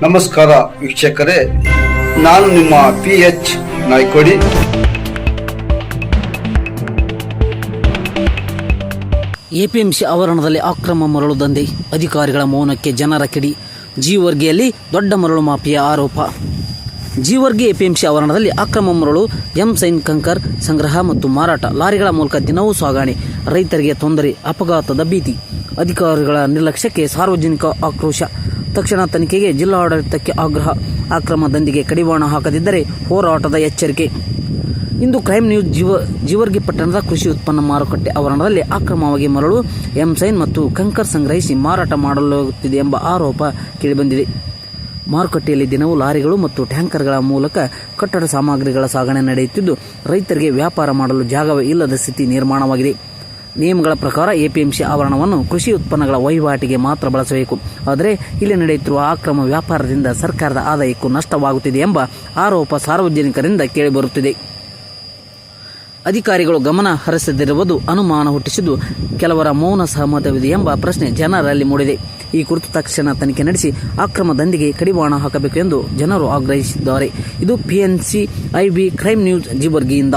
ನಮಸ್ಕಾರ ವೀಕ್ಷಕರೇ, ನಾನು ನಿಮ್ಮ PH ನಾಯ್ಕೋಡಿ. ಎಪಿಎಂಸಿ ಆವರಣದಲ್ಲಿ ಅಕ್ರಮ ಮರಳು ದಂಧೆ, ಅಧಿಕಾರಿಗಳ ಮೌನಕ್ಕೆ ಜನರ ಕಿಡಿ. ಜೀವರ್ಗಿಯಲ್ಲಿ ದೊಡ್ಡ ಮರಳು ಮಾಫಿಯಾ ಆರೋಪ. ಜೀವರ್ಗಿ ಎಪಿಎಂಸಿ ಆವರಣದಲ್ಲಿ ಅಕ್ರಮ ಮರಳು, ಎಂಸೈನ್ ಕಂಕರ್ ಸಂಗ್ರಹ ಮತ್ತು ಮಾರಾಟ, ಲಾರಿಗಳ ಮೂಲಕ ದಿನವೂ ಸಾಗಣೆ, ರೈತರಿಗೆ ತೊಂದರೆ, ಅಪಘಾತದ ಭೀತಿ, ಅಧಿಕಾರಿಗಳ ನಿರ್ಲಕ್ಷ್ಯಕ್ಕೆ ಸಾರ್ವಜನಿಕ ಆಕ್ರೋಶ. ತಕ್ಷಣ ತನಿಖೆಗೆ ಜಿಲ್ಲಾಡಳಿತಕ್ಕೆ ಆಗ್ರಹ. ಅಕ್ರಮ ದಂಧೆಗೆ ಕಡಿವಾಣ ಹಾಕದಿದ್ದರೆ ಹೋರಾಟದ ಎಚ್ಚರಿಕೆ. ಇಂದು ಕ್ರೈಮ್ ನ್ಯೂಸ್ ಜೀವರ್ಗಿ ಪಟ್ಟಣದ ಕೃಷಿ ಉತ್ಪನ್ನ ಮಾರುಕಟ್ಟೆ ಆವರಣದಲ್ಲಿ ಅಕ್ರಮವಾಗಿ ಮರಳು, ಎಂಸೈನ್ ಮತ್ತು ಕಂಕರ್ ಸಂಗ್ರಹಿಸಿ ಮಾರಾಟ ಮಾಡಲಾಗುತ್ತಿದೆ ಎಂಬ ಆರೋಪ ಕೇಳಿಬಂದಿದೆ. ಮಾರುಕಟ್ಟೆಯಲ್ಲಿ ದಿನವೂ ಲಾರಿಗಳು ಮತ್ತು ಟ್ಯಾಂಕರ್ಗಳ ಮೂಲಕ ಕಟ್ಟಡ ಸಾಮಗ್ರಿಗಳ ಸಾಗಣೆ ನಡೆಯುತ್ತಿದ್ದು, ರೈತರಿಗೆ ವ್ಯಾಪಾರ ಮಾಡಲು ಜಾಗವೇ ಇಲ್ಲದ ಸ್ಥಿತಿ ನಿರ್ಮಾಣವಾಗಿದೆ. ನಿಯಮಗಳ ಪ್ರಕಾರ ಎಪಿಎಂಸಿ ಆವರಣವನ್ನು ಕೃಷಿ ಉತ್ಪನ್ನಗಳ ವಹಿವಾಟಿಗೆ ಮಾತ್ರ ಬಳಸಬೇಕು. ಆದರೆ ಇಲ್ಲಿ ನಡೆಯುತ್ತಿರುವ ಅಕ್ರಮ ವ್ಯಾಪಾರದಿಂದ ಸರ್ಕಾರದ ಆದಾಯಕ್ಕೂ ನಷ್ಟವಾಗುತ್ತಿದೆ ಎಂಬ ಆರೋಪ ಸಾರ್ವಜನಿಕರಿಂದ ಕೇಳಿಬರುತ್ತಿದೆ. ಅಧಿಕಾರಿಗಳು ಗಮನ ಹರಿಸದಿರುವುದು ಅನುಮಾನ ಹುಟ್ಟಿಸಿದ್ದು, ಕೆಲವರ ಮೌನ ಸಹಮತವಿದೆ ಎಂಬ ಪ್ರಶ್ನೆ ಜನರಲ್ಲಿ ಮೂಡಿದೆ. ಈ ಕುರಿತು ತಕ್ಷಣ ತನಿಖೆ ನಡೆಸಿ ಅಕ್ರಮ ದಂಧೆಗೆ ಕಡಿವಾಣ ಹಾಕಬೇಕು ಎಂದು ಜನರು ಆಗ್ರಹಿಸಿದ್ದಾರೆ. ಇದು PNC IB ಕ್ರೈಮ್ ನ್ಯೂಸ್ ಜೀವರ್ಗಿಯಿಂದ.